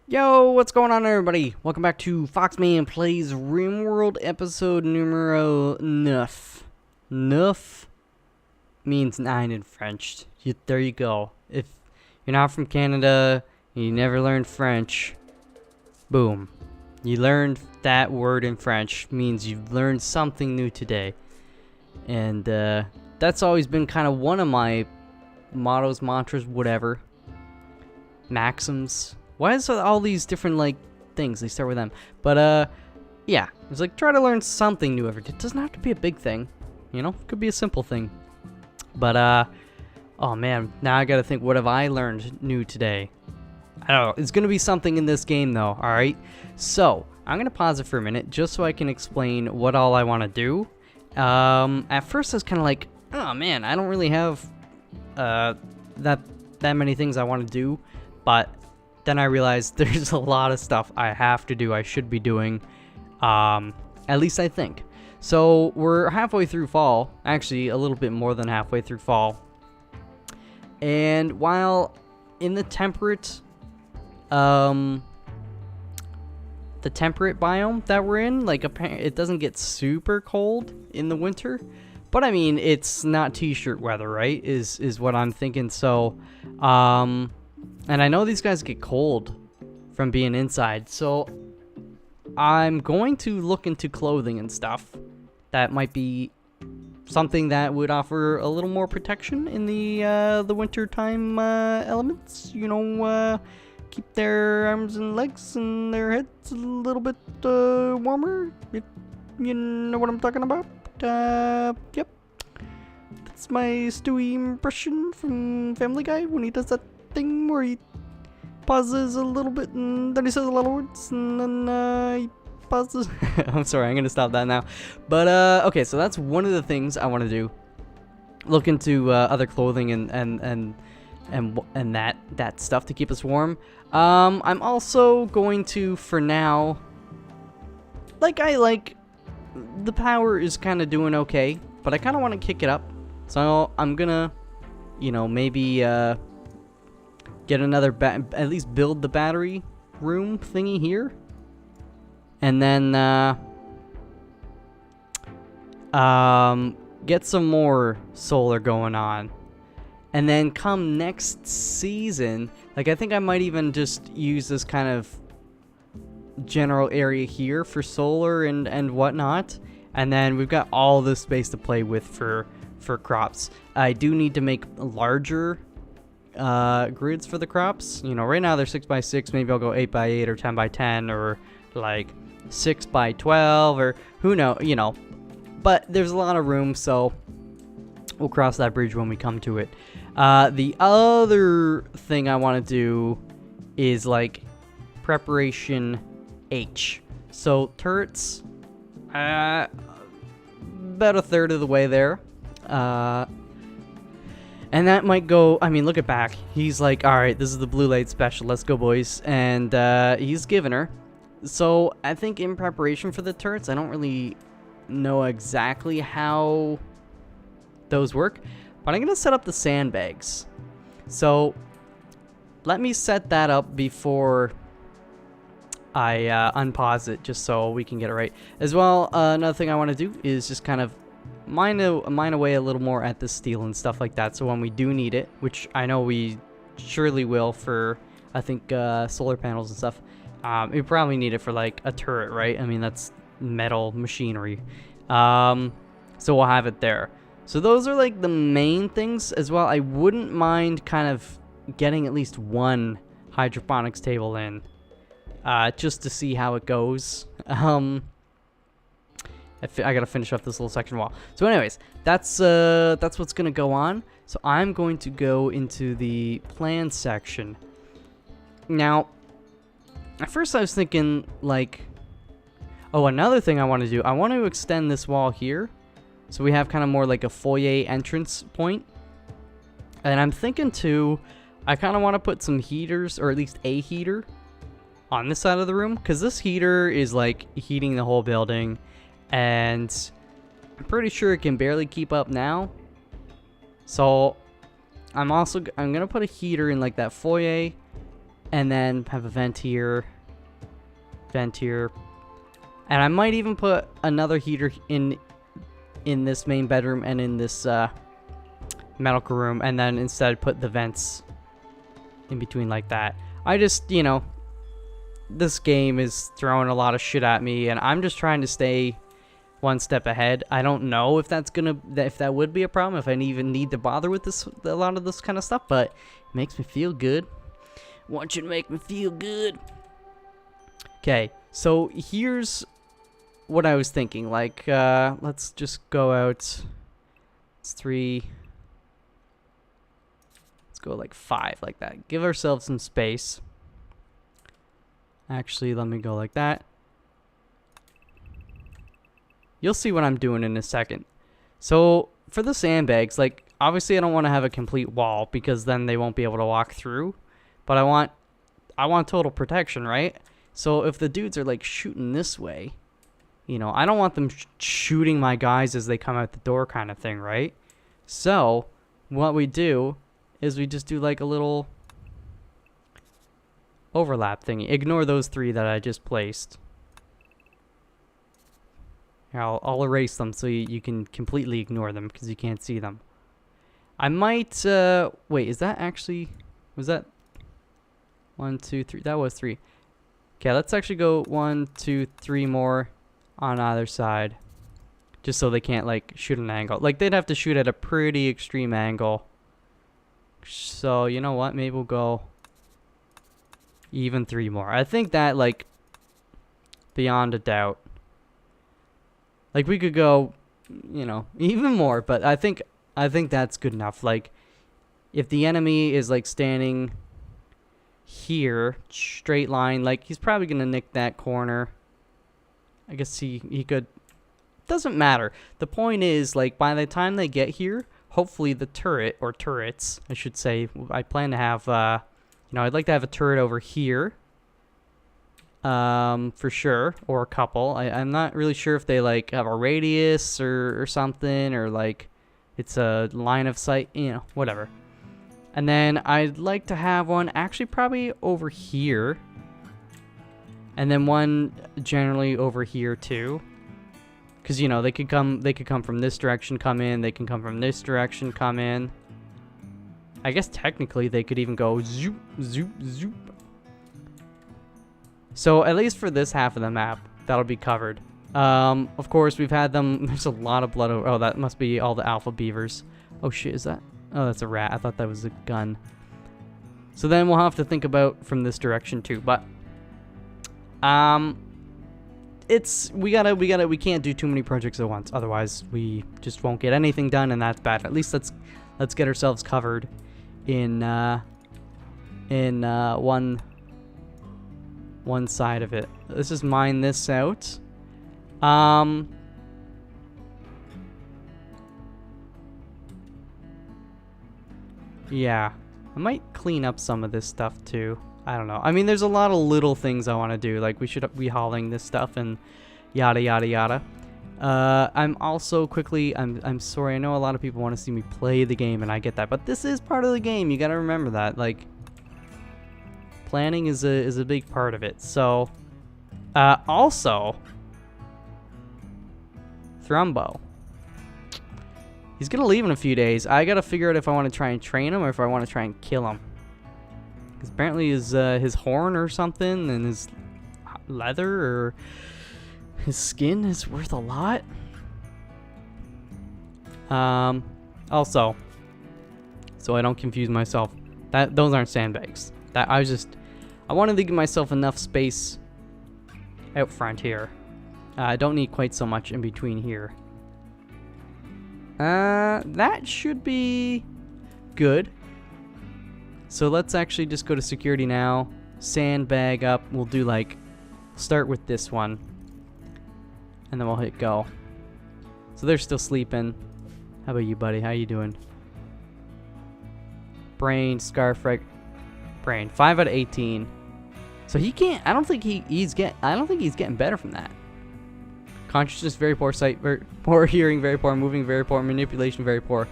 Yo, what's going on, everybody? Welcome back to Foxman Plays RimWorld episode numero 9. Neuf means 9 in French. There you go. If you're not from Canada and you never learned French, boom. You learned that word in French. Means you've learned something new today. And that's always been kind of one of my mottos, mantras, whatever. Maxims. Why is all these different, like, things? They start with them. But, yeah. It's like, try to learn something new every day. It doesn't have to be a big thing. You know? It could be a simple thing. But, oh, man. Now I gotta think, what have I learned new today? I don't know. It's gonna be something in this game, though. Alright? So, I'm gonna pause it for a minute, just so I can explain what all I want to do. At first I was kind of like, oh, man, I don't really have, that many things I want to do. But then I realized there's a lot of stuff I have to do, I should be doing, at least I think. So we're halfway through fall, actually a little bit more than halfway through fall. And while in the temperate biome that we're in, like, it doesn't get super cold in the winter. But I mean, it's not t-shirt weather, right? Is what I'm thinking. So, and I know these guys get cold from being inside, so I'm going to look into clothing and stuff that might be something that would offer a little more protection in the winter time elements. You know, keep their arms and legs and their heads a little bit warmer. If you know what I'm talking about. Yep. That's my Stewie impression from Family Guy when he does that thing where he pauses a little bit and then he says a lot of words and then he pauses. I'm sorry, I'm gonna stop that now. But okay, so that's one of the things I want to do. Look into other clothing and that stuff to keep us warm. I'm also going to, for now, the power is kind of doing okay, but I kind of want to kick it up. So I'm gonna, you know, maybe get another at least build the battery room thingy here, and then get some more solar going on, and then come next season, like, I think I might even just use this kind of general area here for solar and whatnot, and then we've got all this space to play with for crops. I do need to make larger grids for the crops. You know, right now they're 6x6. Maybe I'll go 8x8 or 10x10 or like 6x12 or who knows, you know. But there's a lot of room, so we'll cross that bridge when we come to it. The other thing I want to do is like preparation H. So turrets, about a third of the way there. And that might go, I mean, look at back. He's like, all right, this is the blue light special. Let's go, boys. And he's giving her. So I think in preparation for the turrets, I don't really know exactly how those work. But I'm going to set up the sandbags. So let me set that up before I unpause it, just so we can get it right. As well, another thing I want to do is just kind of mine away a little more at the steel and stuff like that, so when we do need it, which I know we surely will for, I think, solar panels and stuff, we probably need it for like a turret, right? I mean, that's metal machinery, so we'll have it there. So those are like the main things. As well, I wouldn't mind kind of getting at least one hydroponics table in, just to see how it goes. I gotta finish off this little section wall. So anyways, that's what's gonna go on. So I'm going to go into the plan section. Now, at first I was thinking, like, oh, another thing I want to do, I want to extend this wall here, so we have kind of more like a foyer entrance point. And I'm thinking too, I kind of want to put some heaters, or at least a heater, on this side of the room, because this heater is like heating the whole building. And I'm pretty sure it can barely keep up now. So I'm gonna put a heater in like that foyer, and then have a vent here, and I might even put another heater in this main bedroom and in this medical room, and then instead put the vents in between like that. I just, you know, this game is throwing a lot of shit at me, and I'm just trying to stay one step ahead. I don't know if if that would be a problem, if I even need to bother with a lot of this kind of stuff, but it makes me feel good. Want you to make me feel good. Okay, so here's what I was thinking. Like, let's just go out. It's 3. Let's go like 5, like that. Give ourselves some space. Actually, let me go like that. You'll see what I'm doing in a second. So, for the sandbags, like, obviously I don't want to have a complete wall because then they won't be able to walk through. But I want total protection, right? So if the dudes are like shooting this way, you know, I don't want them shooting my guys as they come out the door kind of thing, right? So what we do is we just do like a little overlap thingy. Ignore those 3 that I just placed. Here, I'll erase them so you can completely ignore them because you can't see them. I might, wait, is that actually, was that 1, 2, 3? That was 3. Okay, let's actually go 1, 2, 3 more on either side. Just so they can't, like, shoot an angle. Like, they'd have to shoot at a pretty extreme angle. So, you know what? Maybe we'll go even 3 more. I think that, like, beyond a doubt. Like, we could go, you know, even more. But I think that's good enough. Like, if the enemy is, like, standing here, straight line, like, he's probably gonna nick that corner. I guess he could. Doesn't matter. The point is, like, by the time they get here, hopefully the turret, or turrets, I should say, I plan to have, you know, I'd like to have a turret over here, for sure, or a couple. I'm not really sure if they, like, have a radius or something, or, like, it's a line of sight, you know, whatever. And then I'd like to have one actually probably over here. And then one generally over here too. Cause you know, they could come from this direction, come in, they can come from this direction, come in. I guess technically they could even go zoop, zoop, zoop. So at least for this half of the map, that'll be covered. Of course we've had them, there's a lot of blood over, oh, that must be all the alpha beavers. Oh shit, is that? Oh, that's a rat. I thought that was a gun. So then we'll have to think about from this direction too. But we can't do too many projects at once. Otherwise, we just won't get anything done, and that's bad. At least let's get ourselves covered in one side of it. Let's just mine this out. Yeah, I might clean up some of this stuff too. I don't know. I mean, there's a lot of little things I want to do. Like, we should be hauling this stuff and yada, yada, yada. I'm also quickly, I'm sorry, I know a lot of people want to see me play the game, and I get that. But this is part of the game. You got to remember that. Like, planning is a big part of it. So, also, Thrumbo. He's going to leave in a few days. I got to figure out if I want to try and train him or if I want to try and kill him. Because apparently his horn or something and his leather or his skin is worth a lot. Also, so I don't confuse myself, those aren't sandbags. I wanted to give myself enough space out front here. I don't need quite so much in between here. That should be good. So let's actually just go to security now. Sandbag up. We'll do start with this one. And then we'll hit go. So they're still sleeping. How about you, buddy? How you doing? Brain, scarf, right? Brain. 5 out of 18. So he can't, I don't think he's getting better from that. Consciousness, very poor sight, very poor hearing, very poor moving, very poor manipulation, very poor.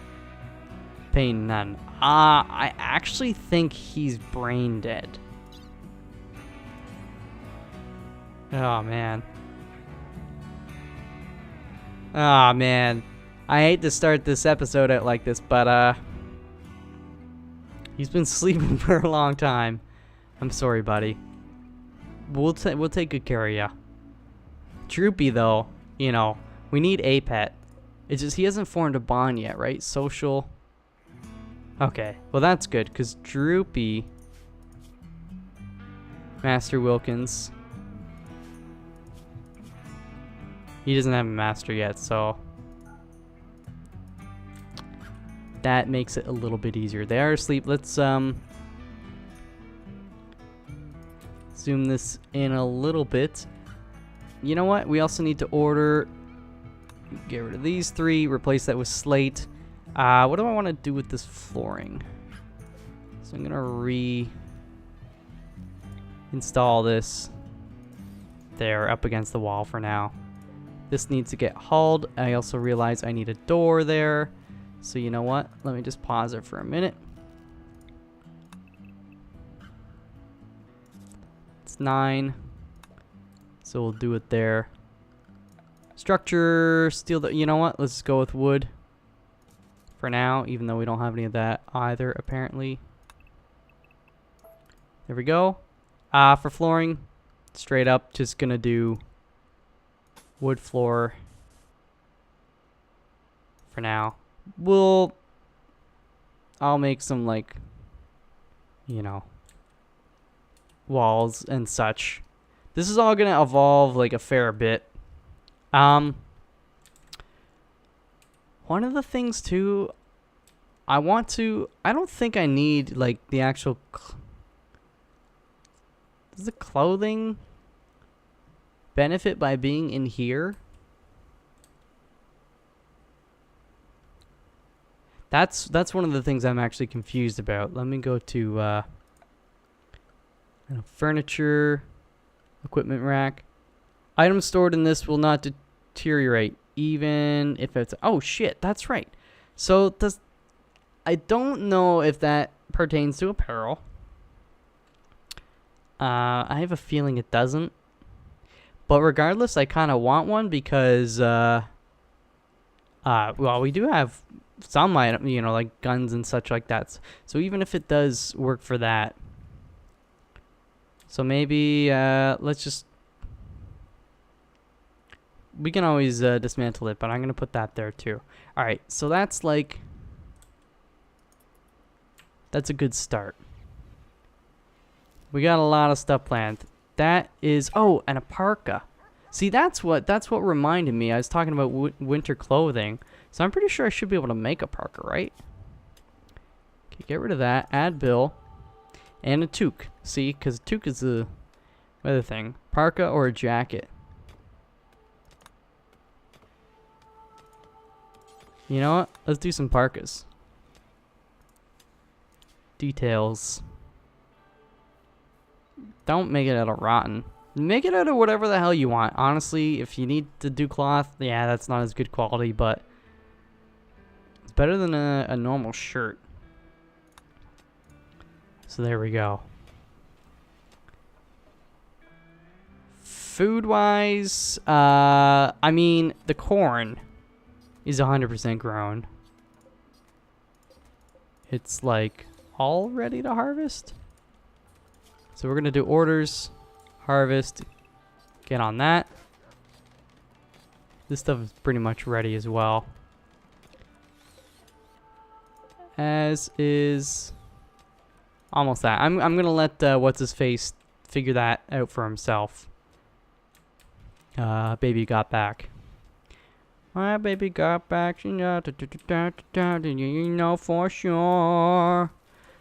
Pain, none. I actually think he's brain dead. Oh, man. Oh, man. I hate to start this episode out like this, but, he's been sleeping for a long time. I'm sorry, buddy. We'll take good care of ya. Droopy, though, you know, we need a pet. It's just he hasn't formed a bond yet, right? Social. Okay, well, that's good, because Droopy... Master Wilkins... He doesn't have a master yet, so that makes it a little bit easier. They are asleep. Let's zoom this in a little bit. You know what? We also need to order. Get rid of these 3. Replace that with slate. What do I want to do with this flooring? So I'm gonna install this there up against the wall for now. This needs to get hauled. I also realize I need a door there. So you know what? Let me just pause it for a minute. It's 9. So we'll do it there. Structure, steel, you know what? Let's go with wood for now, even though we don't have any of that either, apparently. There we go. For flooring, straight up, just gonna do wood floor for now. I'll make some, like, you know, walls and such. This is all gonna evolve like a fair bit. One of the things too, I don't think I need like the actual does the clothing benefit by being in here? That's one of the things I'm actually confused about. Let me go to furniture, equipment rack. Items stored in this will not deteriorate even if it's... Oh shit, that's right. So I don't know if that pertains to apparel. I have a feeling it doesn't. But regardless, I kind of want one because, well, we do have some item, you know, like guns and such like that. So even if it does work for that. So maybe, let's just, we can always dismantle it, but I'm going to put that there too. All right, so that's like, that's a good start. We got a lot of stuff planned. That is, oh, and a parka. See, that's what reminded me. I was talking about winter clothing. So I'm pretty sure I should be able to make a parka, right? Okay, get rid of that. Add bill. And a toque. See, because a toque is the other thing. Parka or a jacket. You know what? Let's do some parkas. Details. Don't make it out of rotten. Make it out of whatever the hell you want. Honestly, if you need to do cloth, yeah, that's not as good quality, but it's better than a normal shirt. So there we go. Food-wise, I mean, the corn is 100% grown. It's like all ready to harvest. So we're going to do orders, harvest, get on that. This stuff is pretty much ready as well. As is almost that. I'm going to let what's-his-face figure that out for himself. Baby got back. My baby got back, you know for sure.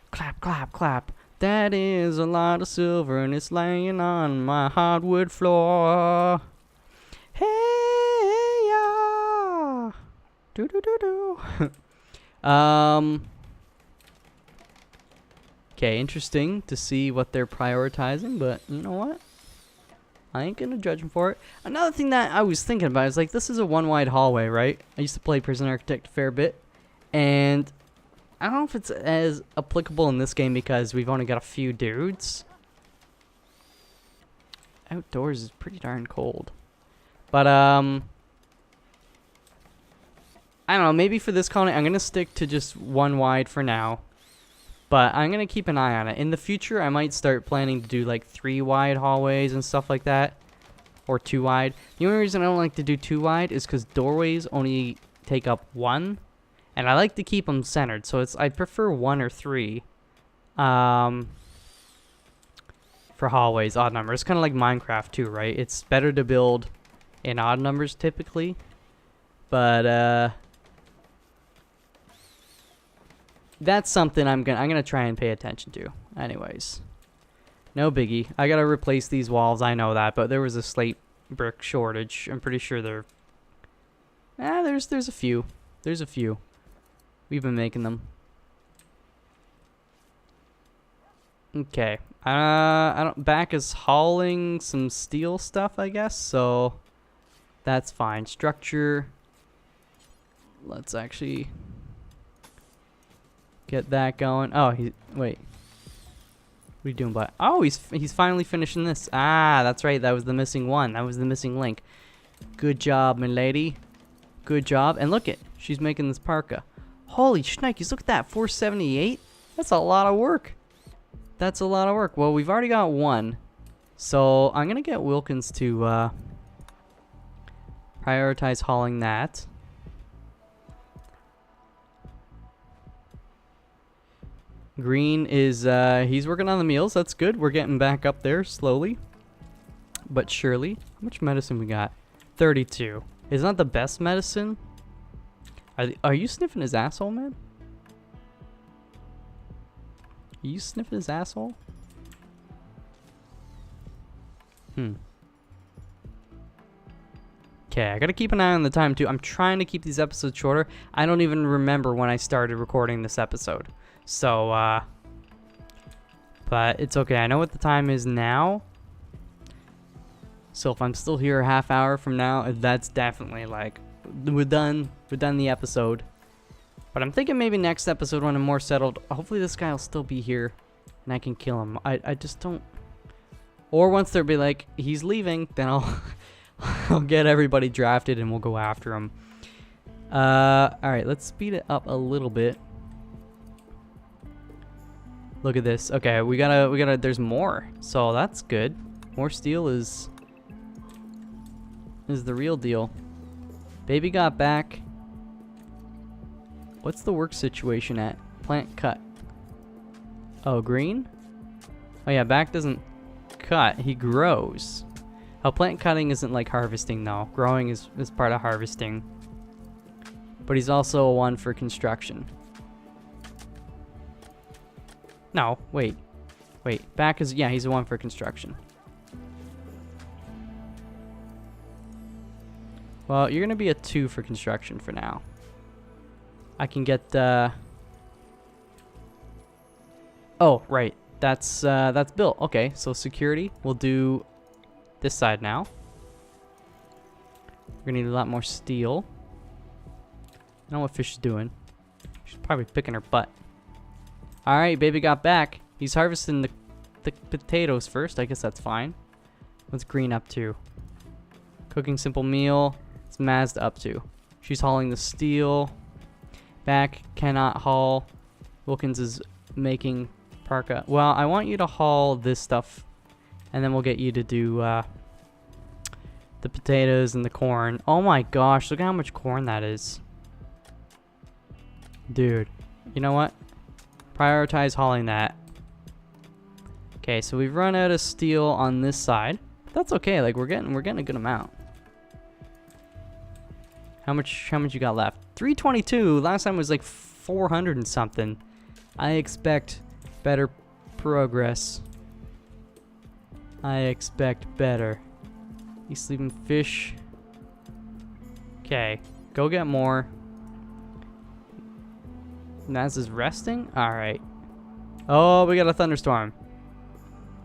Clap, clap, clap. That is a lot of silver and it's laying on my hardwood floor. Hey, yeah. Do do do do. Okay, interesting to see what they're prioritizing, but you know what? I ain't gonna judge them for it. Another thing that I was thinking about is like, this is a one-wide hallway, right? I used to play Prison Architect a fair bit, and I don't know if it's as applicable in this game because we've only got a few dudes. outdoors is pretty darn cold. But, I don't know, maybe for this colony, I'm going to stick to just 1 wide for now. But I'm going to keep an eye on it. In the future, I might start planning to do like 3 wide hallways and stuff like that. Or 2 wide. The only reason I don't like to do 2 wide is because doorways only take up 1. And I like to keep them centered. So I prefer 1 or 3. For hallways, odd numbers. Kind of like Minecraft too, right? It's better to build in odd numbers typically. But, that's something I'm gonna try and pay attention to. Anyways, no biggie. I gotta replace these walls. I know that, but there was a slate brick shortage. I'm pretty sure there's a few. There's a few. We've been making them. Okay. Back is hauling some steel stuff, I guess. So that's fine. Structure. Let's actually get that going. Oh, wait. What are you doing, bud? Oh, he's finally finishing this. Ah, that's right. That was the missing one. That was the missing link. Good job, my lady. Good job. And look she's making this parka. Holy shnikes, look at that. 478? That's a lot of work. That's a lot of work. Well, we've already got 1. So I'm going to get Wilkins to prioritize hauling that. Green is, he's working on the meals. That's good. We're getting back up there slowly, but surely. How much medicine we got? 32. Is not the best medicine. Are you sniffing his asshole, man? Are you sniffing his asshole? Okay, I gotta keep an eye on the time too. I'm trying to keep these episodes shorter. I don't even remember when I started recording this episode. So, but it's okay. I know what the time is now. So if I'm still here a half hour from now, that's definitely like, we're done the episode. But I'm thinking maybe next episode when I'm more settled, hopefully this guy will still be here and I can kill him. I just don't, or once they'll be like, he's leaving, then I'll get everybody drafted and we'll go after him. Alright, let's speed it up a little bit. Look at this. Okay, we gotta, there's more. So that's good. More steel is the real deal. Baby got back. What's the work situation at? Plant cut. Oh, green? Oh yeah, back doesn't cut. He grows. Oh, plant cutting isn't like harvesting though. Growing is part of harvesting. But he's also a 1 for construction. No, wait. Wait, back is, yeah, he's a 1 for construction. Well, you're gonna be a 2 for construction for now. I can get, oh, right. That's built. Okay, so security. We'll do this side now. We're gonna need a lot more steel. I don't know what Fish is doing. She's probably picking her butt. Alright, baby got back. He's harvesting the potatoes first. I guess that's fine. What's green up to? Cooking simple meal. What's Mazda up to? She's hauling the steel. Back cannot haul. Wilkins is making parka. Well, I want you to haul this stuff. And then we'll get you to do the potatoes and the corn. Oh my gosh, look at how much corn that is. Dude, you know what? Prioritize hauling that. Okay, so we've run out of steel on this side. That's okay, like we're getting a good amount. How much you got left? 322. Last time was like 400 and something. I expect better progress. I expect better. He's sleeping fish. Okay, go get more. Naz is resting? Alright. Oh, we got a thunderstorm.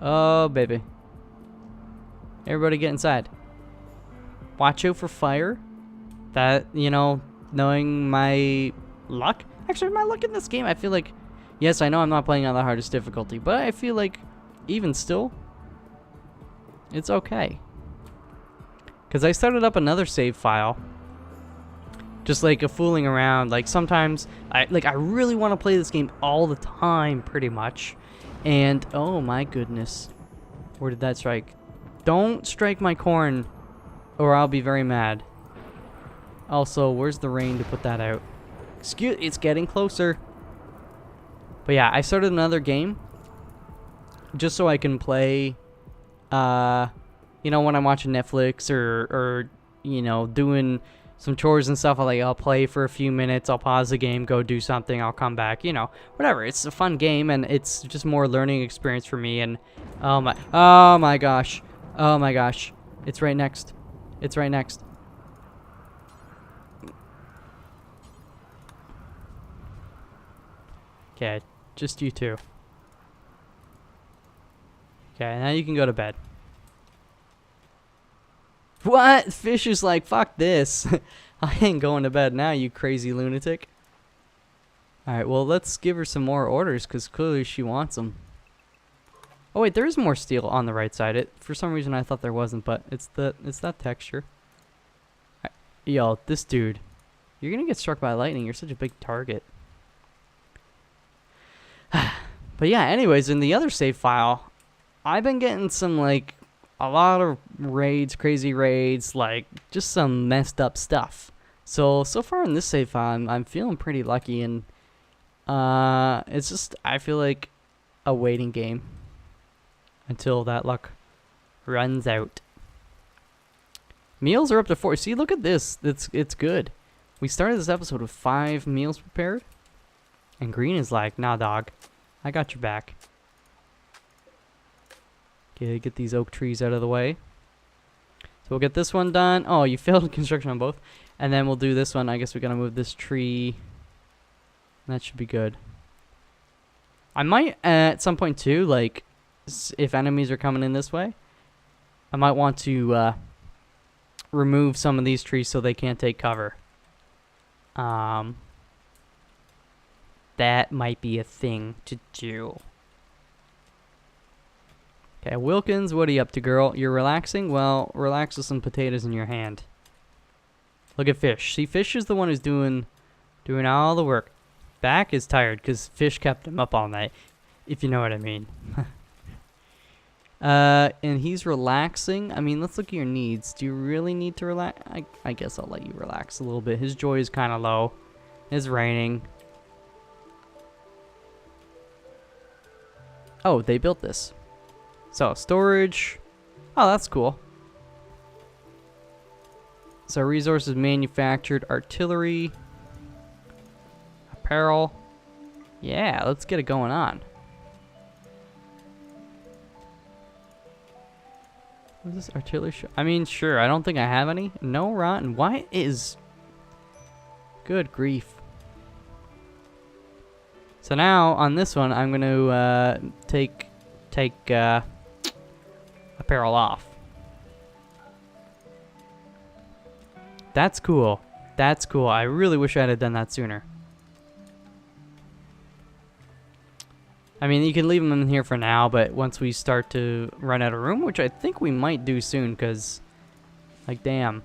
Oh, baby. Everybody get inside. Watch out for fire. That, you know, knowing my luck. Actually, my luck in this game, I feel like... Yes, I know I'm not playing on the hardest difficulty, but I feel like even still... It's okay. Because I started up another save file. Just like a fooling around. Like sometimes, I really want to play this game all the time, pretty much. And, oh my goodness. Where did that strike? Don't strike my corn, or I'll be very mad. Also, where's the rain to put that out? Excuse, it's getting closer. But yeah, I started another game. Just so I can play, you know, when I'm watching Netflix or you know, doing some chores and stuff. I'll play for a few minutes. I'll pause the game, go do something. I'll come back, you know, whatever. It's a fun game, and it's just more learning experience for me. And oh my gosh. Oh my gosh. It's right next. It's right next. Okay, just you two. Okay, now you can go to bed. What? Fish is like, fuck this. I ain't going to bed now, you crazy lunatic. Alright, well, let's give her some more orders, because clearly she wants them. Oh, wait, there is more steel on the right side. For some reason, I thought there wasn't, but it's that texture. Right. Yo, this dude. You're going to get struck by lightning. You're such a big target. But yeah, anyways, in the other save file, I've been getting some, like, a lot of raids, crazy raids, like, just some messed up stuff. So far in this save file, I'm feeling pretty lucky, and it's just, I feel like a waiting game until that luck runs out. Meals are up to 4. See, look at this. It's good. We started this episode with 5 meals prepared, and Green is like, nah, dog, I got your back. Okay, get these oak trees out of the way. So we'll get this one done. Oh, you failed construction on both. And then we'll do this one. I guess we're going to move this tree. That should be good. I might, at some point too, like, if enemies are coming in this way, I might want to remove some of these trees so they can't take cover. That might be a thing to do. Okay, Wilkins, what are you up to, girl? You're relaxing? Well, relax with some potatoes in your hand. Look at Fish. See, Fish is the one who's doing all the work. Back is tired because Fish kept him up all night, if you know what I mean. And he's relaxing. I mean, let's look at your needs. Do you really need to relax? I guess I'll let you relax a little bit. His joy is kind of low. It's raining. Oh, they built this. So, storage. Oh, that's cool. So, resources manufactured, artillery, apparel. Yeah, let's get it going on. What is this artillery? I mean, sure, I don't think I have any. No rotten. Why is... Good grief. So now, on this one, I'm going to take apparel off. That's cool. That's cool. I really wish I had done that sooner. I mean, you can leave them in here for now, but once we start to run out of room, which I think we might do soon, because, like, damn.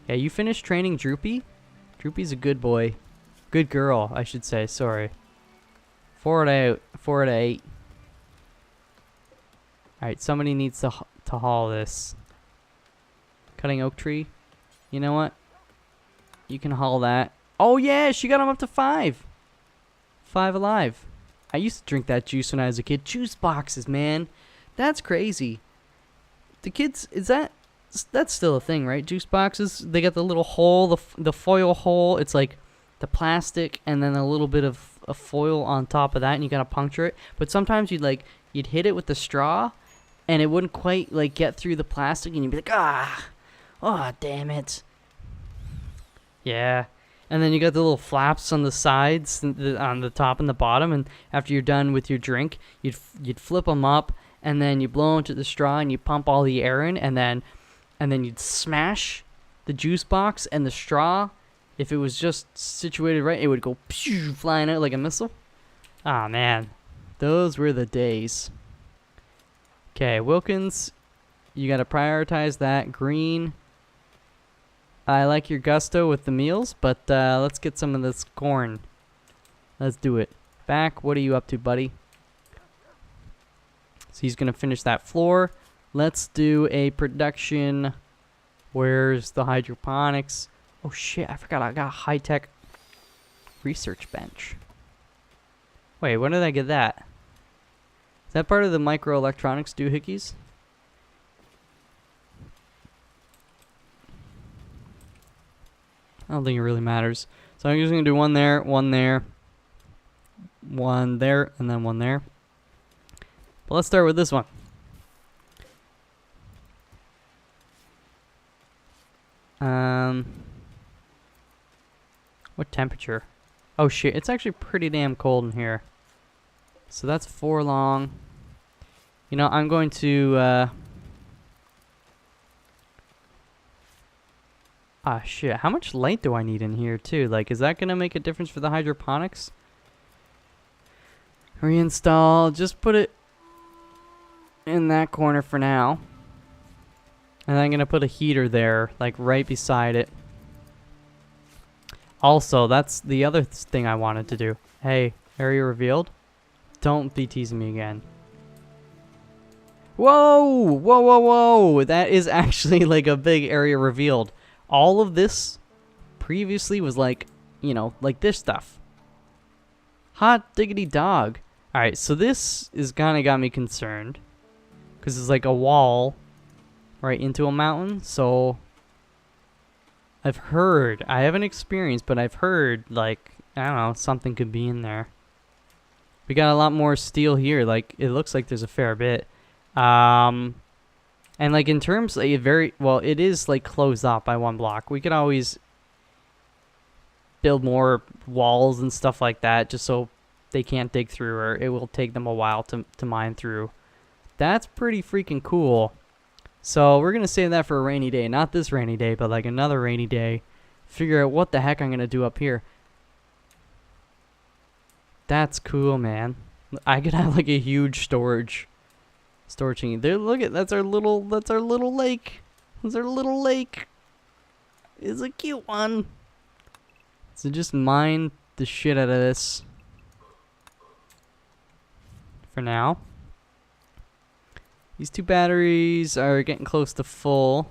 Yeah, you finished training Droopy? Droopy's a good boy. Good girl, I should say. Sorry. 4 out. 4 out of 8. Alright, somebody needs to haul this. Cutting oak tree. You know what? You can haul that. Oh, yeah, she got him up to 5. 5 alive. I used to drink that juice when I was a kid. Juice boxes, man. That's crazy. The kids, that's still a thing, right? Juice boxes, they got the little hole, the foil hole. It's like the plastic and then a little bit of a foil on top of that, and you gotta puncture it. But sometimes you'd hit it with the straw, and it wouldn't quite like get through the plastic, and you'd be like, oh, damn it. Yeah. And then you got the little flaps on the sides, on the top and the bottom, and after you're done with your drink, you'd flip them up, and then you blow into the straw, and you pump all the air in, and then you'd smash the juice box and the straw. If it was just situated right, it would go flying out like a missile. Ah, man. Those were the days. Okay, Wilkins, You gotta prioritize that. Green. I like your gusto with the meals, but let's get some of this corn. Let's do it. Back, what are you up to, buddy? So he's gonna finish that floor. Let's do a production. Where's the hydroponics? Oh shit, I forgot I got a high-tech research bench. Wait, when did I get that? Is that part of the microelectronics doohickeys? I don't think it really matters. So I'm just going to do one there, one there, one there, and then one there. But let's start with this one. What temperature? Oh shit, it's actually pretty damn cold in here. So that's 4 long. You know, I'm going to, ah, shit. How much light do I need in here, too? Like, is that going to make a difference for the hydroponics? Reinstall. Just put it in that corner for now. And I'm going to put a heater there, like, right beside it. Also, that's the other thing I wanted to do. Hey, area revealed. Don't be teasing me again. Whoa! Whoa, whoa, whoa! That is actually, like, a big area revealed. All of this previously was like, you know, like this stuff. Hot diggity dog. Alright, so this is kind of got me concerned. Because it's like a wall right into a mountain. So I've heard, I haven't experienced, but I've heard, like, I don't know, something could be in there. We got a lot more steel here. Like, it looks like there's a fair bit. And like in terms of a very, well, it is like closed off by 1 block. We could always build more walls and stuff like that just so they can't dig through, or it will take them a while to mine through. That's pretty freaking cool. So we're going to save that for a rainy day. Not this rainy day, but like another rainy day. Figure out what the heck I'm going to do up here. That's cool, man. I could have like a huge storage thingy. There, look at, that's our little lake. That's our little lake. It's a cute one. So just mine the shit out of this for now. These 2 batteries are getting close to full.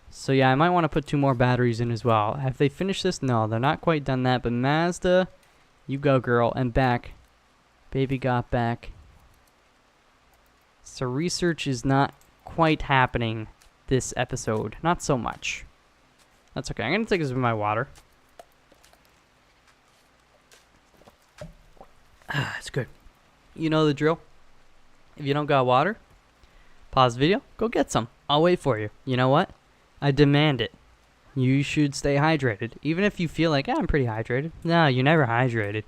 So yeah, I might want to put 2 more batteries in as well. Have they finished this? No, they're not quite done that. But Mazda, you go, girl. And back. Baby got back. So research is not quite happening this episode. Not so much. That's okay. I'm going to take this with my water. Ah, it's good. You know the drill. If you don't got water, pause video, go get some. I'll wait for you. You know what? I demand it. You should stay hydrated. Even if you feel like, I'm pretty hydrated. No, you're never hydrated.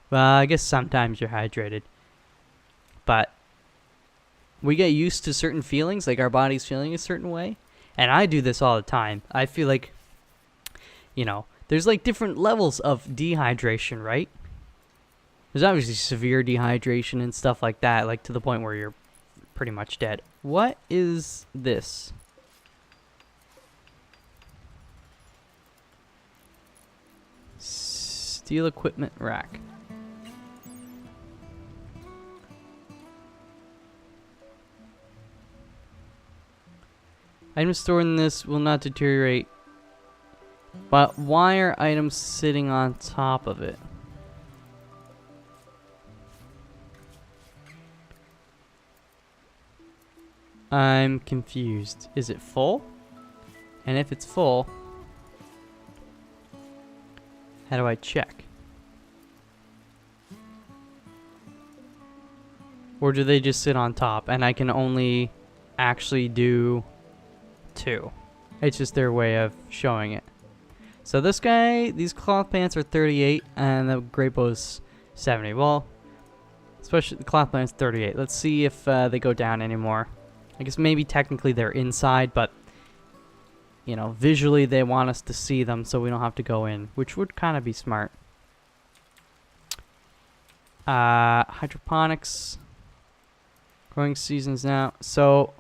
Well, I guess sometimes you're hydrated. But we get used to certain feelings, like our body's feeling a certain way. And I do this all the time. I feel like, you know, there's like different levels of dehydration, right? There's obviously severe dehydration and stuff like that, like to the point where you're pretty much dead. What is this? Steel equipment rack. Items stored in this will not deteriorate. But why are items sitting on top of it? I'm confused. Is it full? And if it's full, how do I check? Or do they just sit on top and I can only actually do 2? It's just their way of showing it. So this guy, these cloth pants are 38 and the gray bow's 70. Well, especially the cloth pants 38. Let's see if they go down anymore. I guess maybe technically they're inside, but you know, visually they want us to see them so we don't have to go in, which would kind of be smart. Hydroponics. Growing seasons now. So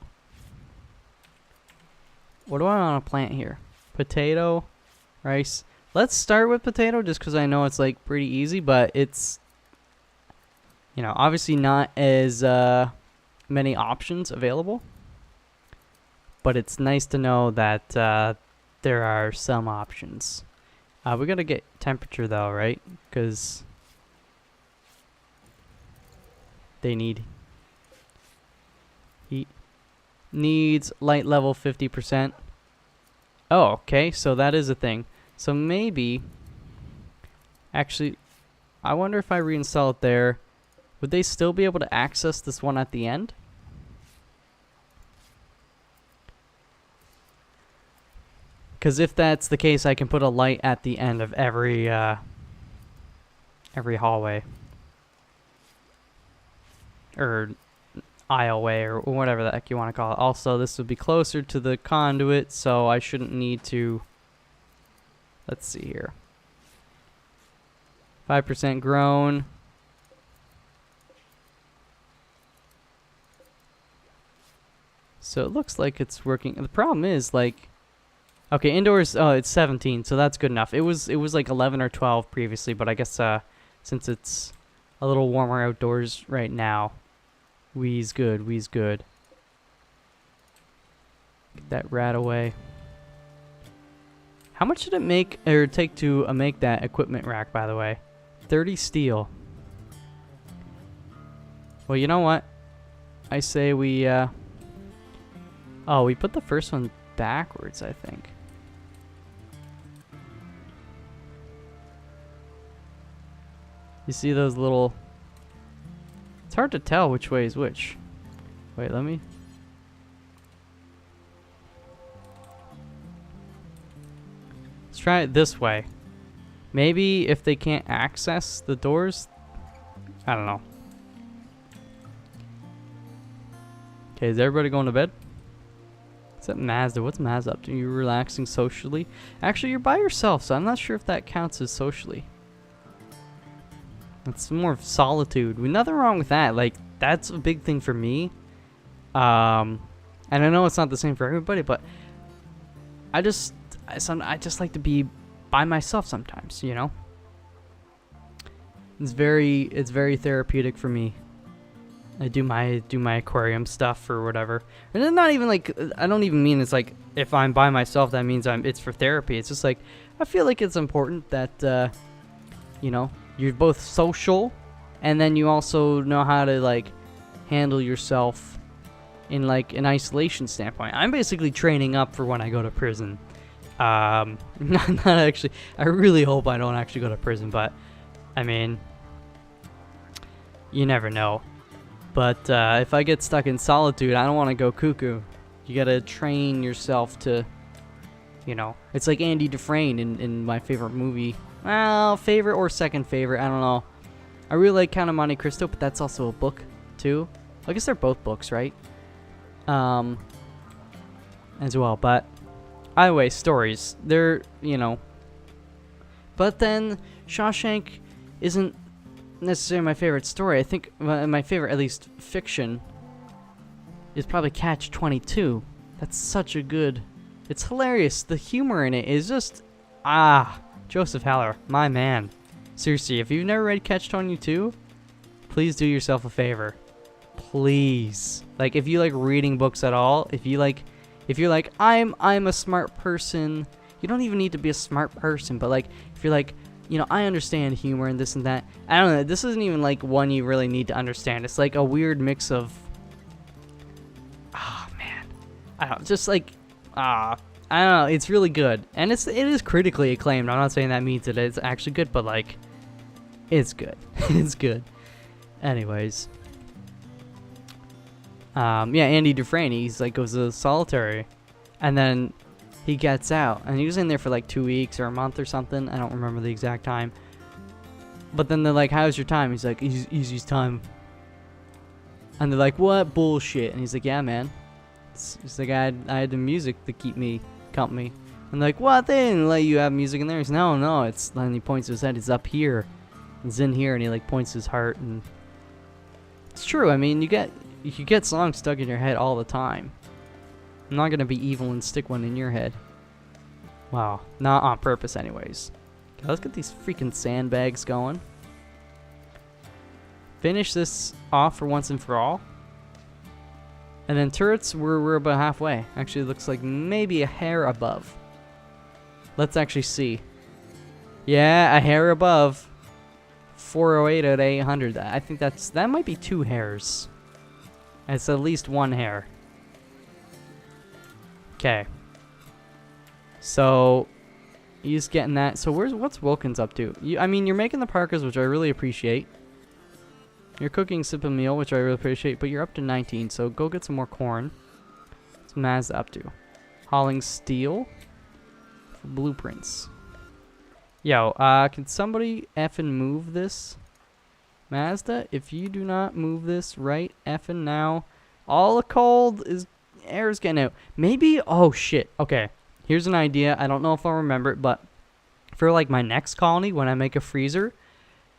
What do I want to plant here? Potato, rice. Let's start with potato just because I know it's like pretty easy, but it's, you know, obviously not as many options available. But it's nice to know that there are some options. We gotta get temperature though, right? Because they need heat. Needs light level 50%. Oh, okay, so that is a thing. So maybe, actually, I wonder if I reinstall it there, would they still be able to access this one at the end? Because if that's the case, I can put a light at the end of every hallway. Or aisleway, or whatever the heck you want to call it. Also, this would be closer to the conduit, so I shouldn't need to... Let's see here. 5% grown. So it looks like it's working. The problem is, like... Okay, indoors, oh, it's 17, so that's good enough. It was like 11 or 12 previously, but I guess since it's a little warmer outdoors right now, we's good, we's good. Get that rat away. How much did it make, or take to make that equipment rack, by the way? 30 steel. Well, you know what? I say we, oh, we put the first one backwards, I think. You see those little... It's hard to tell which way is which. Wait, let me... Let's try it this way. Maybe if they can't access the doors... I don't know. Okay, is everybody going to bed? Except Mazda. What's Mazda up to? You relaxing socially? Actually, you're by yourself, so I'm not sure if that counts as socially. It's more of solitude. Nothing wrong with that. Like, that's a big thing for me. And I know it's not the same for everybody, but I just like to be by myself sometimes, you know? It's very therapeutic for me. I do my aquarium stuff or whatever. And it's not even like, I don't even mean it's like if I'm by myself that means it's for therapy. It's just like I feel like it's important that you know, you're both social and then you also know how to like handle yourself in like an isolation standpoint. I'm basically training up for when I go to prison. Not actually. I really hope I don't actually go to prison, but I mean, you never know. But if I get stuck in solitude, I don't want to go cuckoo. You gotta train yourself to, you know. It's like Andy Dufresne in my favorite movie. Well, favorite or second favorite, I don't know. I really like Count of Monte Cristo, but that's also a book, too. I guess they're both books, right? As well, but either way, stories. They're, you know. But then, Shawshank isn't necessarily my favorite story. I think my favorite, at least fiction, is probably Catch-22. That's such a good... It's hilarious. The humor in it is just... Joseph Heller, my man. Seriously, if you've never read Catch-22, please do yourself a favor. Please. Like, if you like reading books at all, if you're like, I'm a smart person, you don't even need to be a smart person, but like, if you're like, you know, I understand humor and this and that. I don't know, this isn't even like one you really need to understand. It's like a weird mix of, man. I don't, just like, I don't know, it's really good. And it is critically acclaimed. I'm not saying that means that it's actually good, but like, it's good. It's good. Anyways. Yeah, Andy Dufresne, he's like goes to solitary. And then he gets out. And he was in there for like 2 weeks or a month or something. I don't remember the exact time. But then they're like, how's your time? He's like, easy's time. And they're like, what bullshit? And he's like, yeah, man. It's like I had the music to keep me company. And they're like, what? They didn't let you have music in there? He's no, it's, then he points to his head, it's up here. It's in here, and he like points his heart, and it's true. I mean, you get songs stuck in your head all the time. I'm not gonna be evil and stick one in your head. Wow, not on purpose anyways. Okay, let's get these freaking sandbags going. Finish this off for once and for all. And then turrets, we're about halfway. Actually, it looks like maybe a hair above. Let's actually see. Yeah, a hair above. 408 out of 800. I think that might be 2 hairs. It's at least 1 hair. Okay. So he's getting that. So what's Wilkins up to? I mean, you're making the parkas, which I really appreciate. You're cooking simple meal, which I really appreciate, but you're up to 19, so go get some more corn. What's Mazda up to? Hauling steel for blueprints. Yo, can somebody effing move this? Mazda, if you do not move this right effing now, all the cold air is getting out. Maybe, oh shit, okay. Here's an idea. I don't know if I'll remember it, but for like my next colony, when I make a freezer,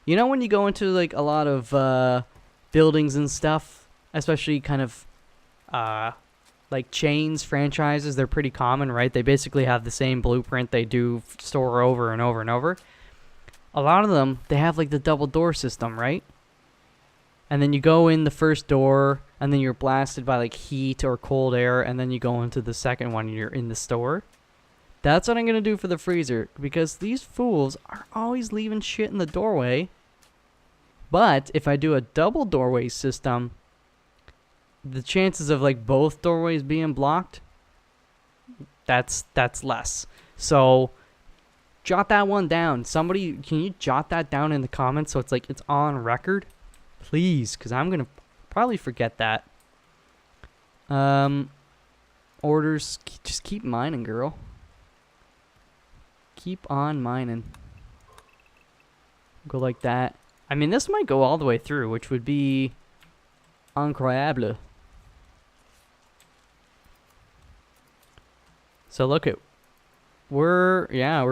you know when you go into like a lot of buildings and stuff, especially kind of like chains, franchises, they're pretty common, right? They basically have the same blueprint they do store over and over and over. A lot of them, they have like the double door system, right? And then you go in the first door, and then you're blasted by like heat or cold air, and then you go into the second one and you're in the store. That's what I'm going to do for the freezer, because these fools are always leaving shit in the doorway. But if I do a double doorway system, the chances of like both doorways being blocked, that's less. So jot that one down. Somebody, can you jot that down in the comments so it's like it's on record? Please, because I'm going to probably forget that. Orders, just keep mining, girl. Keep on mining. Go like that. I mean, this might go all the way through, which would be incroyable. So look at, we're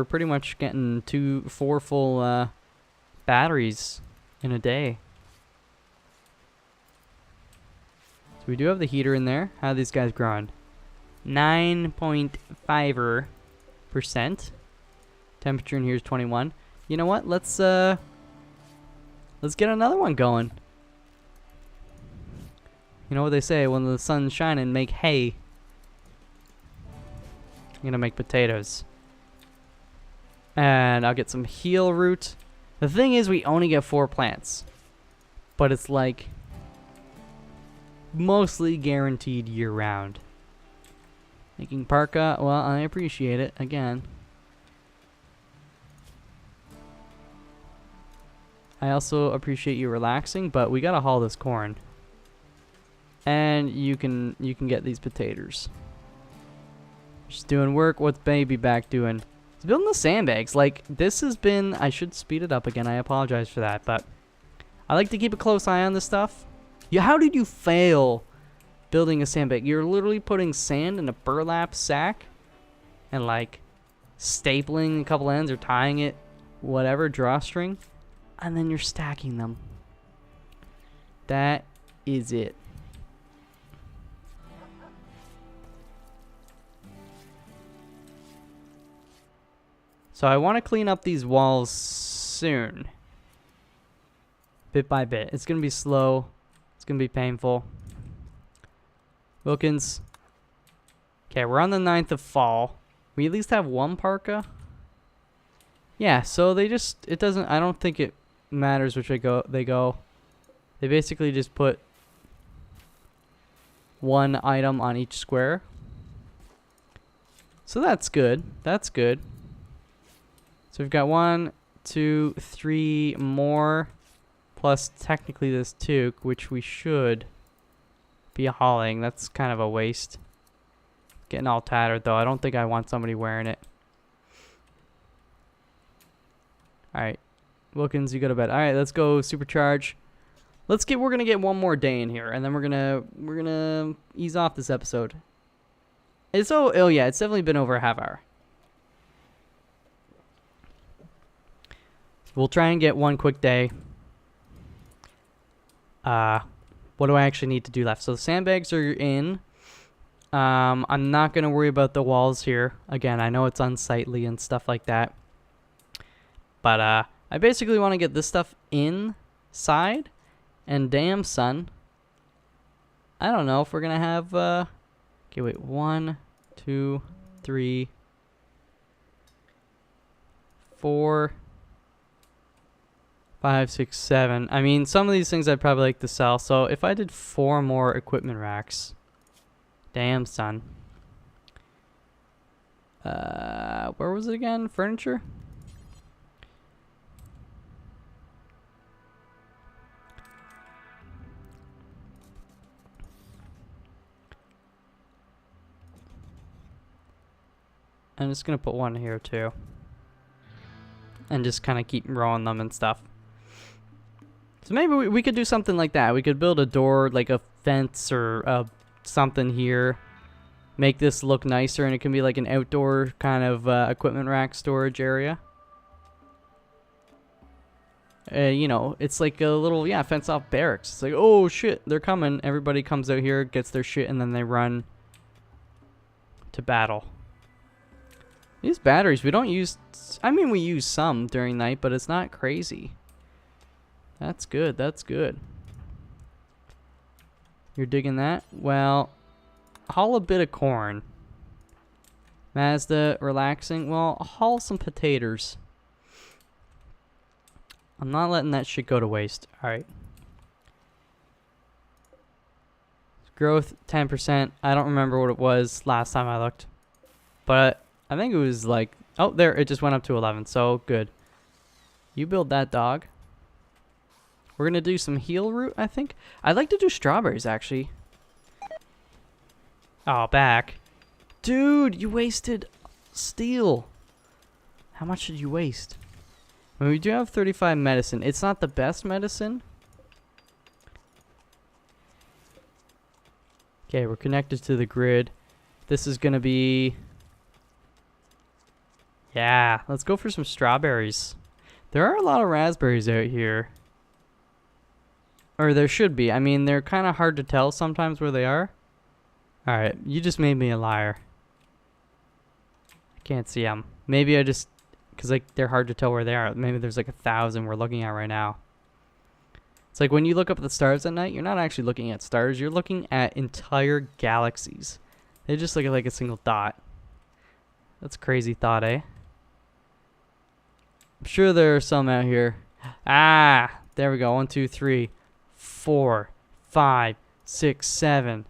pretty much getting 4 full batteries in a day. So we do have the heater in there. How are these guys growing? 9.5%. Temperature in here is 21. You know what? Let's get another one going. You know what they say, when the sun's shining, make hay. I'm gonna make potatoes. And I'll get some heel root. The thing is, we only get 4 plants. But it's like mostly guaranteed year round. Making parka, well, I appreciate it again. I also appreciate you relaxing, but we gotta haul this corn. And you can get these potatoes. Just doing work. What's baby back doing? He's building the sandbags. Like, this has been, I should speed it up again. I apologize for that, but I like to keep a close eye on this stuff. Yeah, how did you fail building a sandbag? You're literally putting sand in a burlap sack and like stapling a couple ends or tying it, whatever, drawstring, and then you're stacking them. That is it. So I want to clean up these walls soon. Bit by bit. It's going to be slow. It's going to be painful. Wilkins. Okay, we're on the 9th of fall. We at least have 1 parka. Yeah, so they just, it doesn't, I don't think it matters which way they go. They basically just put 1 item on each square. So that's good. That's good. So we've got 1, 2, 3 more. Plus technically this toque, which we should be hauling. That's kind of a waste. Getting all tattered though. I don't think I want somebody wearing it. Alright. Wilkins, you go to bed. Alright, let's go supercharge. We're gonna get 1 more day in here, and then we're gonna ease off this episode. Oh yeah, it's definitely been over a half hour. We'll try and get 1 quick day. What do I actually need to do left? So the sandbags are in. I'm not going to worry about the walls here. Again, I know it's unsightly and stuff like that. But I basically want to get this stuff inside. And damn, son. I don't know if we're going to have... okay, wait. 1, 2, 3, 4, 5, 6, 7. I mean, some of these things I'd probably like to sell. So if I did 4 more equipment racks... Damn, son. Where was it again? Furniture? I'm just gonna put one here too. And just kind of keep rolling them and stuff. So maybe we could do something like that. We could build a door, like a fence or something here. Make this look nicer, and it can be like an outdoor kind of equipment rack storage area. You know, it's like a little, yeah, fence off barracks. It's like, oh shit, they're coming. Everybody comes out here, gets their shit, and then they run to battle. These batteries, we don't use, I mean, we use some during night, but it's not crazy. That's good, that's good. You're digging that? Well, haul a bit of corn. Mazda, relaxing. Well, haul some potatoes. I'm not letting that shit go to waste. Alright. Growth, 10%. I don't remember what it was last time I looked. But I think it was like... Oh, there. It just went up to 11. So, good. You build that dog. We're going to do some heel root, I think. I'd like to do strawberries, actually. Oh, back. Dude, you wasted steel. How much did you waste? I mean, we do have 35 medicine. It's not the best medicine. Okay, we're connected to the grid. This is going to be... Yeah, let's go for some strawberries. There are a lot of raspberries out here. Or there should be. I mean, they're kind of hard to tell sometimes where they are. Alright, you just made me a liar. I can't see them. Maybe I just... Because like they're hard to tell where they are. Maybe there's like 1,000 we're looking at right now. It's like when you look up at the stars at night, you're not actually looking at stars. You're looking at entire galaxies. They just look like a single dot. That's a crazy thought, eh? I'm sure there are some out here. Ah! There we go. 1, 2, 3, 4, 5, 6, 7,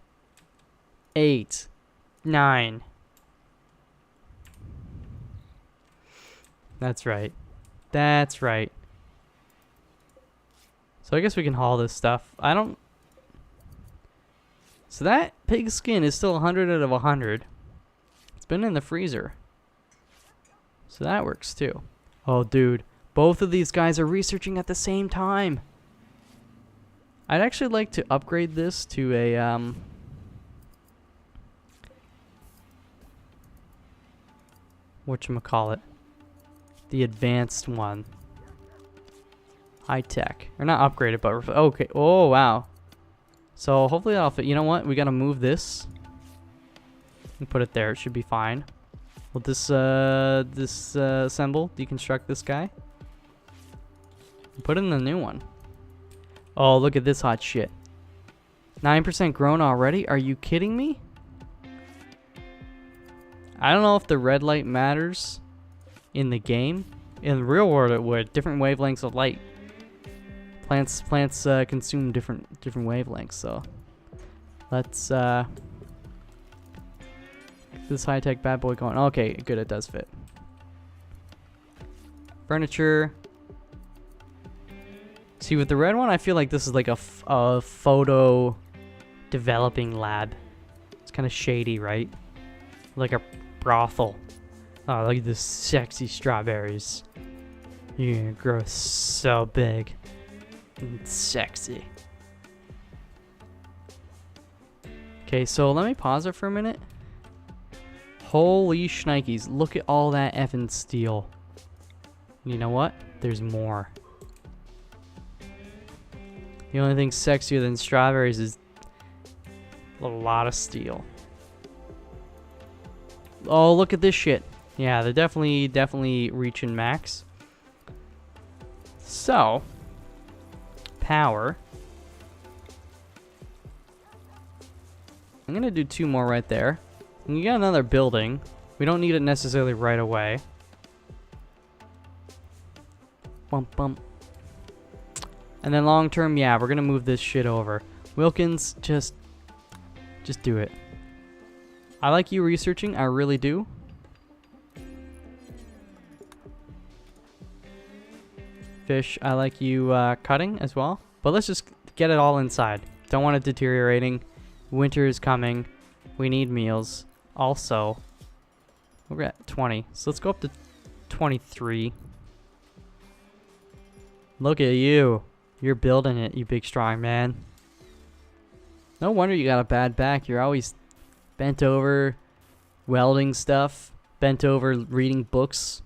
8, 9. That's right. That's right. So I guess we can haul this stuff. I don't... So that pig skin is still 100 out of 100. It's been in the freezer. So that works too. Oh, dude. Both of these guys are researching at the same time. I'd actually like to upgrade this to a... whatchamacallit? The advanced one. High tech. Or not upgrade it, but... Okay. Oh, wow. So hopefully that'll fit. You know what? We gotta move this. And put it there. It should be fine. Will this, assemble? Deconstruct this guy? Put in the new one. Oh, look at this hot shit. 9% grown already? Are you kidding me? I don't know if the red light matters in the game. In the real world it would. Different wavelengths of light. Plants consume different wavelengths, so let's get this high-tech bad boy going. Okay, good, it does fit. Furniture. See, with the red one, I feel like this is like a photo developing lab. It's kind of shady, right? Like a brothel. Oh, look at this sexy strawberries. You're gonna grow so big. And sexy. Okay, so let me pause it for a minute. Holy shnikes, look at all that effing steel. You know what? There's more. The only thing sexier than strawberries is a lot of steel. Oh, look at this shit. Yeah, they're definitely reaching max. So, power. I'm gonna do 2 more right there. And you got another building. We don't need it necessarily right away. Bump, bump. And then long term, yeah, we're gonna move this shit over. Wilkins, just do it. I like you researching, I really do. Fish, I like you cutting as well. But let's just get it all inside. Don't want it deteriorating. Winter is coming. We need meals. Also, we're at 20. So let's go up to 23. Look at you. You're building it, you big strong man. No wonder you got a bad back. You're always bent over welding stuff. Bent over reading books.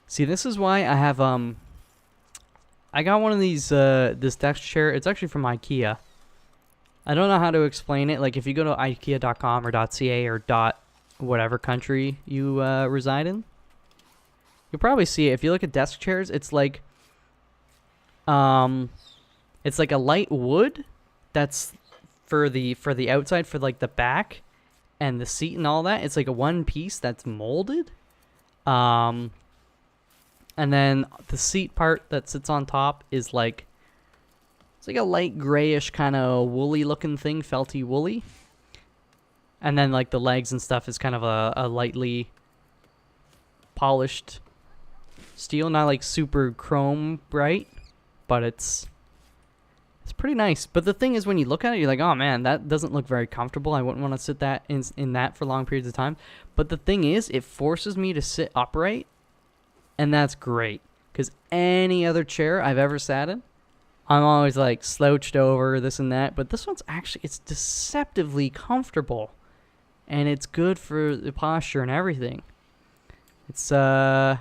See, this is why I have, I got one of these, this desk chair. It's actually from IKEA. I don't know how to explain it. Like, if you go to ikea.com or .ca or whatever country you reside in, you'll probably see it. If you look at desk chairs, it's like a light wood that's for the outside, for like the back and the seat and all that. It's like a one piece that's molded. And then the seat part that sits on top is like, it's like a light grayish kind of woolly looking thing, felty woolly. And then like the legs and stuff is kind of a lightly polished steel, not like super chrome bright, but it's pretty nice. But the thing is, when you look at it, you're like, oh man, that doesn't look very comfortable. I wouldn't want to sit that in that for long periods of time. But the thing is, it forces me to sit upright, and that's great. Because any other chair I've ever sat in, I'm always like slouched over, this and that. But this one's actually, it's deceptively comfortable. And it's good for the posture and everything. It's like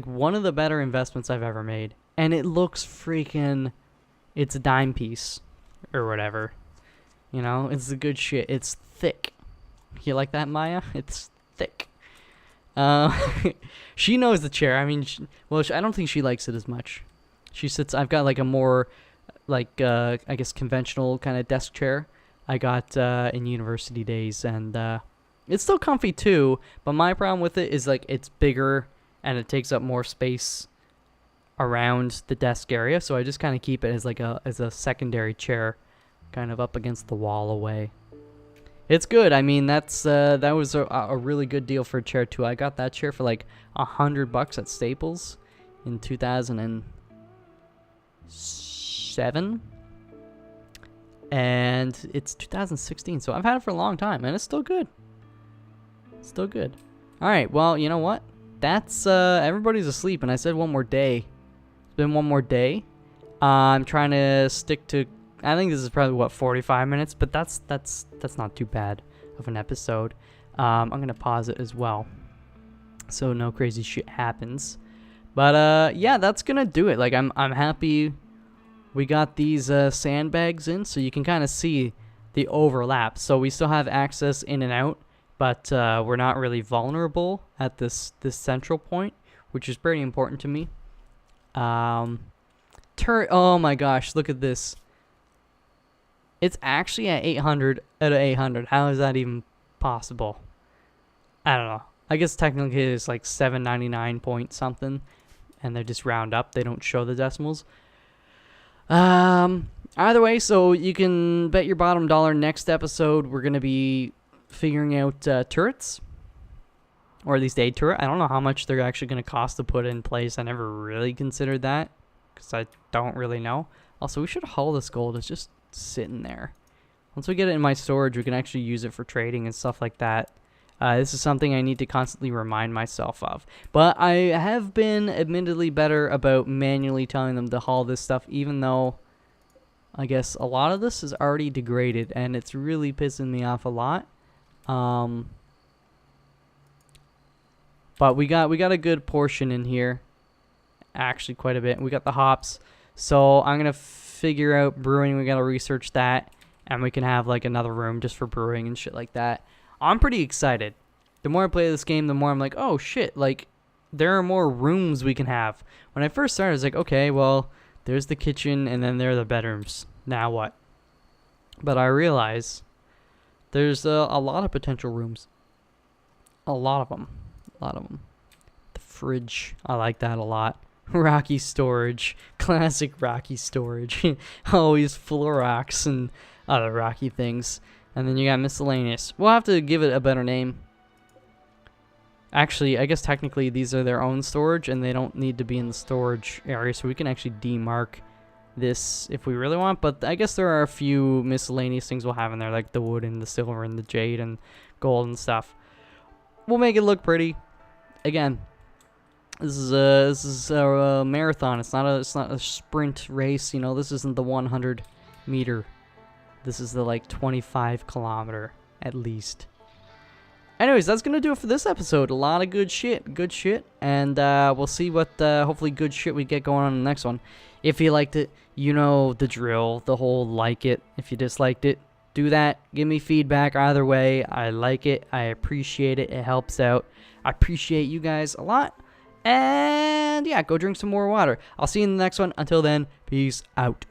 one of the better investments I've ever made. And it looks freaking, it's a dime piece or whatever. You know, it's the good shit. It's thick. You like that, Maya? It's thick. She knows the chair. I mean, I don't think she likes it as much. She sits, I've got like a more, like, I guess conventional kind of desk chair I got in university days. And it's still comfy too, but my problem with it is like it's bigger and it takes up more space around the desk area. So I just kind of keep it as like as a secondary chair kind of up against the wall away. It's good. I mean, that was a really good deal for a chair too. I got that chair for like $100 at Staples in 2007, and it's 2016. So I've had it for a long time, and it's still good. Still good. All right. Well, you know what? That's everybody's asleep, and I said one more day. It's been one more day. I'm trying to stick to. I think this is probably what 45 minutes, but that's not too bad of an episode. I'm gonna pause it as well, so no crazy shit happens. But yeah, that's gonna do it. Like I'm happy we got these sandbags in, so you can kind of see the overlap. So we still have access in and out, but we're not really vulnerable at this central point, which is pretty important to me. Turret. Oh my gosh, look at this. It's actually at 800 out of 800. How is that even possible? I don't know. I guess technically it's like 799 point something, and they just round up. They don't show the decimals. Either way, so you can bet your bottom dollar next episode we're going to be figuring out turrets, or at least a turret. I don't know how much they're actually going to cost to put in place. I never really considered that because I don't really know. Also, we should haul this gold. It's just sitting there. Once we get it in my storage, we can actually use it for trading and stuff like that. This is something I need to constantly remind myself of. But I have been admittedly better about manually telling them to haul this stuff, even though I guess a lot of this is already degraded, and it's really pissing me off a lot. But we got a good portion in here, actually quite a bit. We got the hops, so I'm gonna figure out brewing. We gotta research that, and we can have like another room just for brewing and shit like that. I'm pretty excited. The more I play this game, the more I'm like, oh shit, like there are more rooms we can have. When I first started, I was like, okay, well, there's the kitchen and then there are the bedrooms. Now what? But I realize there's a lot of potential rooms. A lot of them. A lot of them. The fridge. I like that a lot. Rocky storage. Classic Rocky storage. Always full of rocks and other rocky things. And then you got miscellaneous. We'll have to give it a better name. Actually, I guess technically these are their own storage and they don't need to be in the storage area. So we can actually demark this if we really want. But I guess there are a few miscellaneous things we'll have in there, like the wood and the silver and the jade and gold and stuff. We'll make it look pretty. Again, this is a marathon. It's not a sprint race. You know, this isn't the 100 meter. This is the like 25 kilometer at least. Anyways, that's gonna do it for this episode. A lot of good shit, and we'll see what hopefully good shit we get going on in the next one. If you liked it, you know the drill. The whole like it. If you disliked it, do that. Give me feedback either way. I like it. I appreciate it. It helps out. I appreciate you guys a lot. And yeah, go drink some more water. I'll see you in the next one. Until then, peace out.